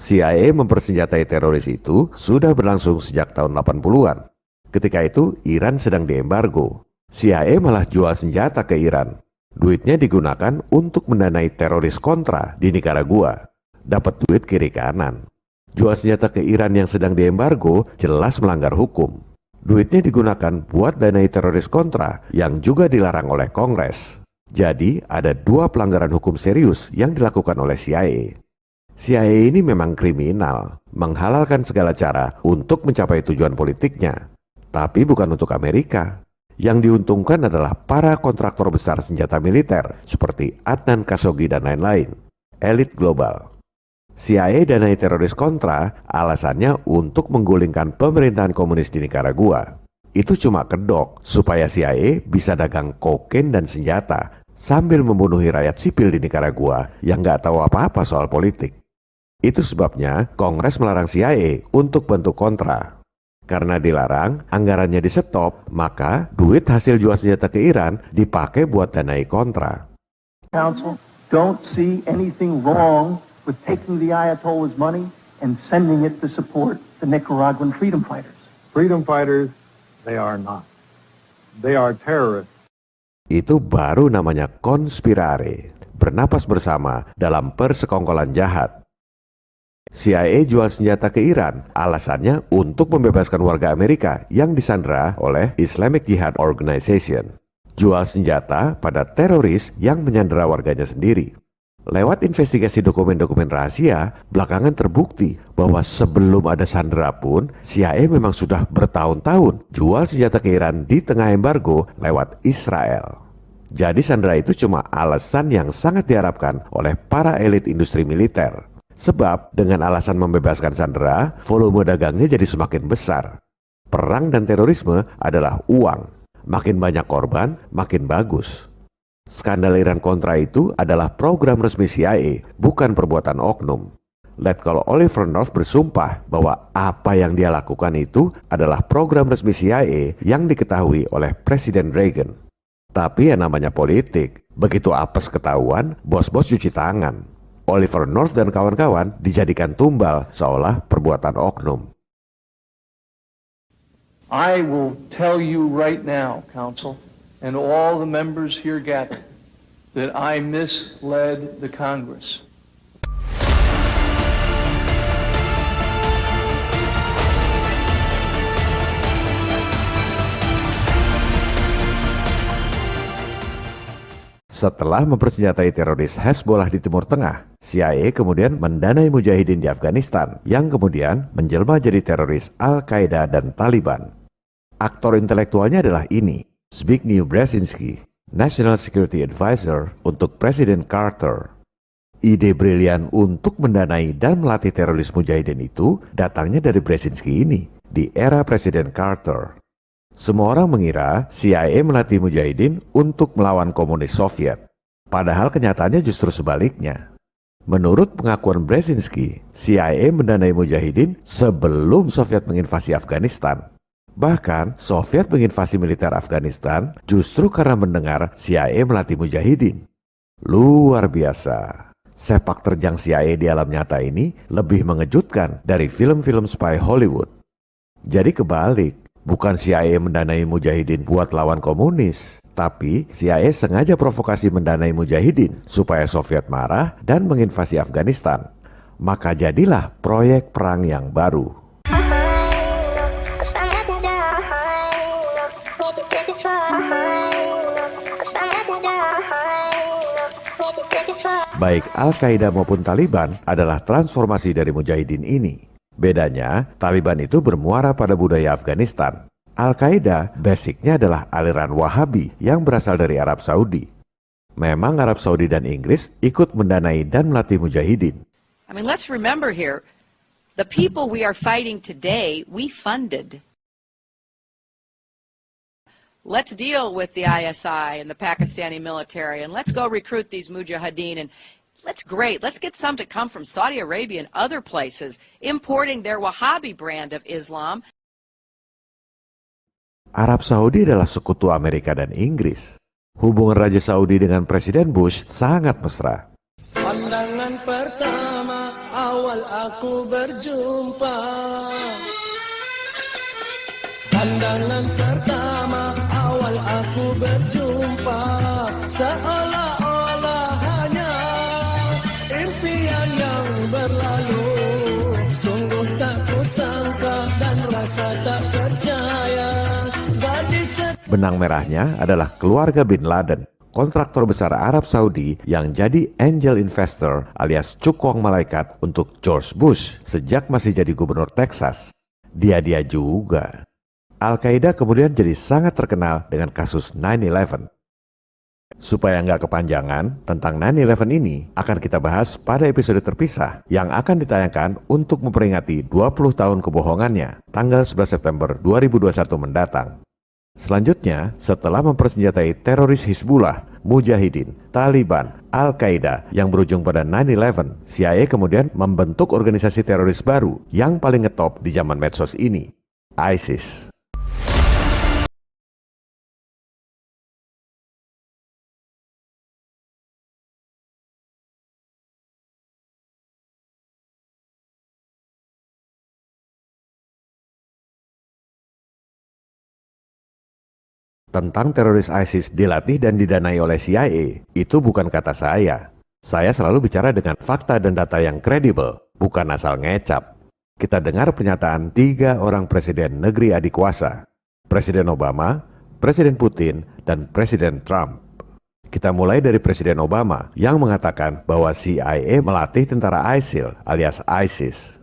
CIA mempersenjatai teroris itu sudah berlangsung sejak tahun 80-an. Ketika itu Iran sedang diembargo. CIA malah jual senjata ke Iran. Duitnya digunakan untuk mendanai teroris kontra di Nicaragua. Dapat duit kiri kanan. Jual senjata ke Iran yang sedang diembargo jelas melanggar hukum. Duitnya digunakan buat danai teroris kontra yang juga dilarang oleh Kongres. Jadi ada dua pelanggaran hukum serius yang dilakukan oleh CIA. CIA ini memang kriminal, menghalalkan segala cara untuk mencapai tujuan politiknya. Tapi bukan untuk Amerika. Yang diuntungkan adalah para kontraktor besar senjata militer seperti Adnan Khashoggi dan lain-lain, elit global. CIA danai teroris kontra alasannya untuk menggulingkan pemerintahan komunis di Nicaragua. Itu cuma kedok supaya CIA bisa dagang kokain dan senjata sambil membunuhi rakyat sipil di Nicaragua yang nggak tahu apa-apa soal politik. Itu sebabnya Kongres melarang CIA untuk bentuk kontra. Karena dilarang, anggarannya di-stop, maka duit hasil jual senjata ke Iran dipakai buat danai kontra. Council, don't see anything wrong with taking the Ayatollah's money and sending it to support the Nicaraguan freedom fighters. Freedom fighters, they are not. They are terrorists. Itu baru namanya konspirare, bernapas bersama dalam persekongkolan jahat. CIA jual senjata ke Iran, alasannya untuk membebaskan warga Amerika yang disandra oleh Islamic Jihad Organization. Jual senjata pada teroris yang menyandera warganya sendiri. Lewat investigasi dokumen-dokumen rahasia, belakangan terbukti bahwa sebelum ada sandera pun, CIA memang sudah bertahun-tahun jual senjata ke Iran di tengah embargo lewat Israel. Jadi sandera itu cuma alasan yang sangat diharapkan oleh para elit industri militer. Sebab dengan alasan membebaskan sandera, volume dagangnya jadi semakin besar. Perang dan terorisme adalah uang. Makin banyak korban, makin bagus. Skandal Iran Contra itu adalah program resmi CIA, bukan perbuatan oknum. Letkol Oliver North bersumpah bahwa apa yang dia lakukan itu adalah program resmi CIA yang diketahui oleh Presiden Reagan. Tapi yang namanya politik, begitu apes ketahuan, bos-bos cuci tangan. Oliver North dan kawan-kawan dijadikan tumbal seolah perbuatan oknum. I will tell you right now, Council, and all the members here gathered, that I misled the Congress. Setelah mempersenjatai teroris Hezbollah di Timur Tengah, CIA kemudian mendanai mujahidin di Afghanistan yang kemudian menjelma jadi teroris Al-Qaeda dan Taliban. Aktor intelektualnya adalah ini, Zbigniew Brzezinski, National Security Advisor untuk Presiden Carter. Ide brilian untuk mendanai dan melatih teroris mujahidin itu datangnya dari Brzezinski ini di era Presiden Carter. Semua orang mengira CIA melatih mujahidin untuk melawan komunis Soviet. Padahal kenyataannya justru sebaliknya. Menurut pengakuan Brzezinski, CIA mendanai mujahidin sebelum Soviet menginvasi Afghanistan. Bahkan, Soviet menginvasi militer Afghanistan justru karena mendengar CIA melatih mujahidin. Luar biasa. Sepak terjang CIA di alam nyata ini lebih mengejutkan dari film-film spy Hollywood. Jadi kebalik. Bukan CIA mendanai mujahidin buat lawan komunis, tapi CIA sengaja provokasi mendanai mujahidin supaya Soviet marah dan menginvasi Afghanistan. Maka jadilah proyek perang yang baru. Baik Al-Qaeda maupun Taliban adalah transformasi dari mujahidin ini. Bedanya, Taliban itu bermuara pada budaya Afghanistan. Al-Qaeda basicnya adalah aliran Wahabi yang berasal dari Arab Saudi. Memang Arab Saudi dan Inggris ikut mendanai dan melatih mujahidin. I mean, let's remember here, the people we are fighting today, we funded. Let's deal with the ISI and the Pakistani military, and let's go recruit these mujahideen, and that's great. Let's get some to come from Saudi Arabia and other places, importing their Wahhabi brand of Islam. Arab Saudi adalah sekutu Amerika dan Inggris. Hubungan Raja Saudi dengan Presiden Bush sangat mesra. Pandangan pertama awal aku berjumpa. Pandangan pertama awal aku berjumpa, seolah-olah hanya impian yang berlalu. Sungguh tak kusangka dan rasa tak percaya. Benang merahnya adalah keluarga Bin Laden, kontraktor besar Arab Saudi yang jadi angel investor alias cukong malaikat untuk George Bush sejak masih jadi gubernur Texas. Dia juga. Al-Qaeda kemudian jadi sangat terkenal dengan kasus 9/11. Supaya nggak kepanjangan, tentang 9/11 ini akan kita bahas pada episode terpisah yang akan ditayangkan untuk memperingati 20 tahun kebohongannya, tanggal 11 September 2021 mendatang. Selanjutnya, setelah mempersenjatai teroris Hizbullah, Mujahidin, Taliban, Al-Qaeda yang berujung pada 9/11, CIA kemudian membentuk organisasi teroris baru yang paling ngetop di zaman medsos ini, ISIS. Tentang teroris ISIS dilatih dan didanai oleh CIA, itu bukan kata saya. Saya selalu bicara dengan fakta dan data yang kredibel, bukan asal ngecap. Kita dengar pernyataan 3 orang presiden negeri adikuasa, Presiden Obama, Presiden Putin, dan Presiden Trump. Kita mulai dari Presiden Obama yang mengatakan bahwa CIA melatih tentara ISIL alias ISIS.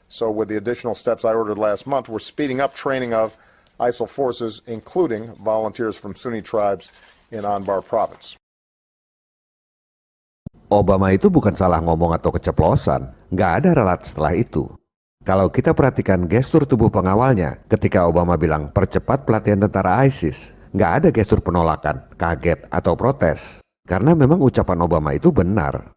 So with the additional steps I ordered last month, we're speeding up training of ISIL forces, including volunteers from Sunni tribes in Anbar province. Obama itu bukan salah ngomong atau keceplosan, nggak ada ralat setelah itu. Kalau kita perhatikan gestur tubuh pengawalnya ketika Obama bilang percepat pelatihan tentara ISIS, nggak ada gestur penolakan, kaget, atau protes. Karena memang ucapan Obama itu benar.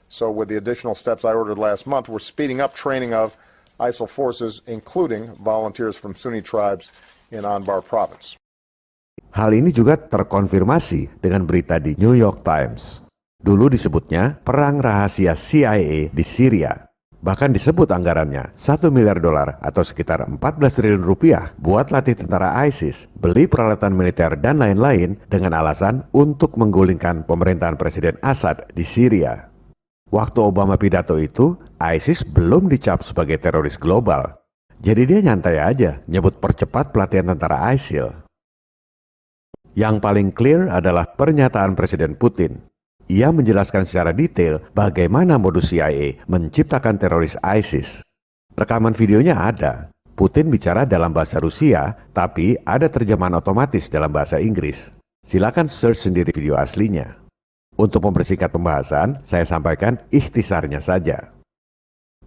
So with the additional steps I ordered last month, we're speeding up training of ISIL forces, including volunteers from Sunni tribes in Anbar province. Hal ini juga terkonfirmasi dengan berita di New York Times. Dulu disebutnya perang rahasia CIA di Syria. Bahkan disebut anggarannya $1 miliar atau sekitar 14 triliun rupiah buat latih tentara ISIS, beli peralatan militer dan lain-lain dengan alasan untuk menggulingkan pemerintahan Presiden Assad di Syria. Waktu Obama pidato itu, ISIS belum dicap sebagai teroris global. Jadi dia nyantai aja nyebut percepat pelatihan tentara ISIL. Yang paling clear adalah pernyataan Presiden Putin. Ia menjelaskan secara detail bagaimana modus CIA menciptakan teroris ISIS. Rekaman videonya ada. Putin bicara dalam bahasa Rusia, tapi ada terjemahan otomatis dalam bahasa Inggris. Silakan search sendiri video aslinya. Untuk mempersingkat pembahasan, saya sampaikan ikhtisarnya saja.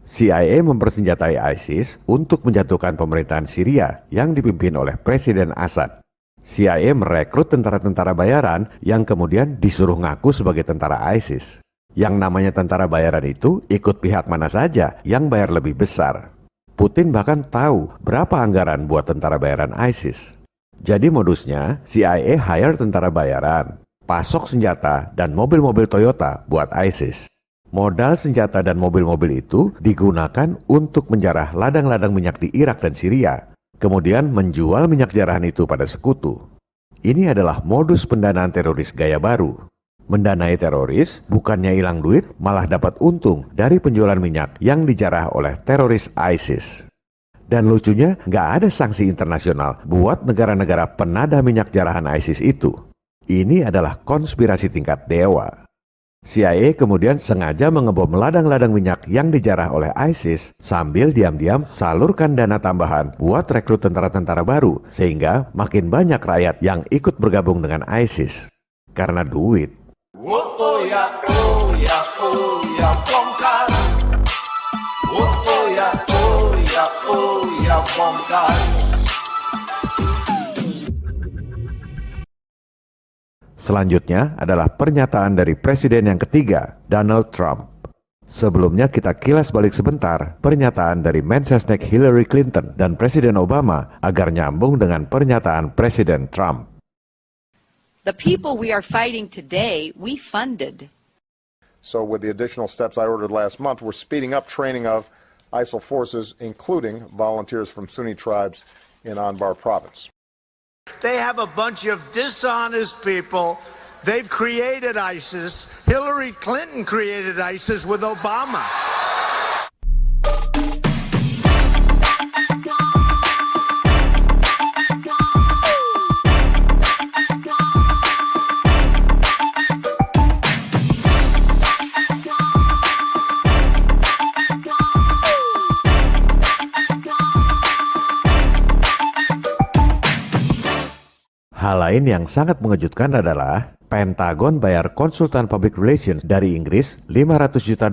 CIA mempersenjatai ISIS untuk menjatuhkan pemerintahan Syria yang dipimpin oleh Presiden Assad. CIA merekrut tentara-tentara bayaran yang kemudian disuruh ngaku sebagai tentara ISIS. Yang namanya tentara bayaran itu ikut pihak mana saja yang bayar lebih besar. Putin bahkan tahu berapa anggaran buat tentara bayaran ISIS. Jadi modusnya CIA hire tentara bayaran, pasok senjata dan mobil-mobil Toyota buat ISIS. Modal senjata dan mobil-mobil itu digunakan untuk menjarah ladang-ladang minyak di Irak dan Syria, kemudian menjual minyak jarahan itu pada sekutu. Ini adalah modus pendanaan teroris gaya baru. Mendanai teroris bukannya hilang duit, malah dapat untung dari penjualan minyak yang dijarah oleh teroris ISIS. Dan lucunya nggak ada sanksi internasional buat negara-negara penada minyak jarahan ISIS itu. Ini adalah konspirasi tingkat dewa. CIA kemudian sengaja mengebom ladang-ladang minyak yang dijarah oleh ISIS sambil diam-diam salurkan dana tambahan buat rekrut tentara-tentara baru sehingga makin banyak rakyat yang ikut bergabung dengan ISIS. Karena duit. Oh ya, bongkar. Oh ya, bongkar. Selanjutnya adalah pernyataan dari Presiden yang ketiga, Donald Trump. Sebelumnya kita kilas balik sebentar pernyataan dari Mensesnek Hillary Clinton dan Presiden Obama agar nyambung dengan pernyataan Presiden Trump. The people we are fighting today, we funded. So with the additional steps I ordered last month, we're speeding up training of ISIL forces, including volunteers from Sunni tribes in Anbar province. They have a bunch of dishonest people. They've created ISIS. Hillary Clinton created ISIS with Obama. Hal lain yang sangat mengejutkan adalah Pentagon bayar konsultan public relations dari Inggris $500 juta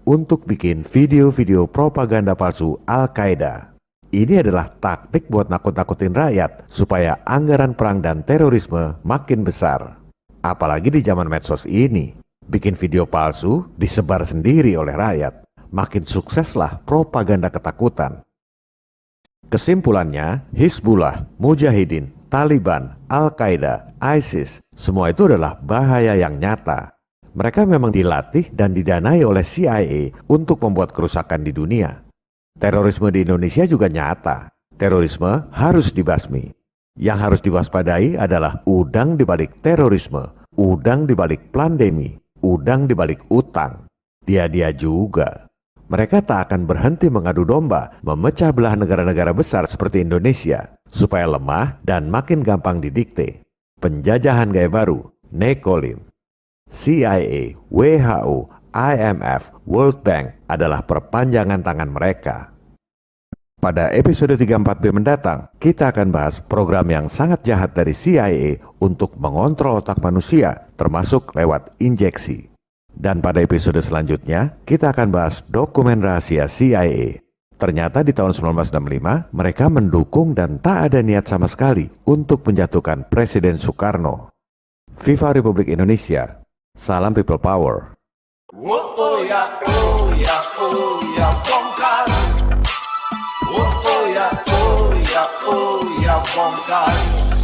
untuk bikin video-video propaganda palsu Al-Qaeda. Ini adalah taktik buat nakut-nakutin rakyat supaya anggaran perang dan terorisme makin besar. Apalagi di zaman medsos ini, bikin video palsu disebar sendiri oleh rakyat. Makin sukseslah propaganda ketakutan. Kesimpulannya, Hizbullah, Mujahidin, Taliban, Al-Qaeda, ISIS, semua itu adalah bahaya yang nyata. Mereka memang dilatih dan didanai oleh CIA untuk membuat kerusakan di dunia. Terorisme di Indonesia juga nyata. Terorisme harus dibasmi. Yang harus diwaspadai adalah udang di balik terorisme, udang di balik pandemi, udang di balik utang. Dia juga. Mereka tak akan berhenti mengadu domba, memecah belah negara-negara besar seperti Indonesia, supaya lemah dan makin gampang didikte. Penjajahan gaya baru, Nekolim. CIA, WHO, IMF, World Bank adalah perpanjangan tangan mereka. Pada episode 34B mendatang, kita akan bahas program yang sangat jahat dari CIA untuk mengontrol otak manusia, termasuk lewat injeksi. Dan pada episode selanjutnya, kita akan bahas dokumen rahasia CIA. Ternyata di tahun 1965, mereka mendukung dan tak ada niat sama sekali untuk menjatuhkan Presiden Soekarno. Viva Republik Indonesia. Salam People Power. Oh ya, bongkar. Oh ya, bongkar.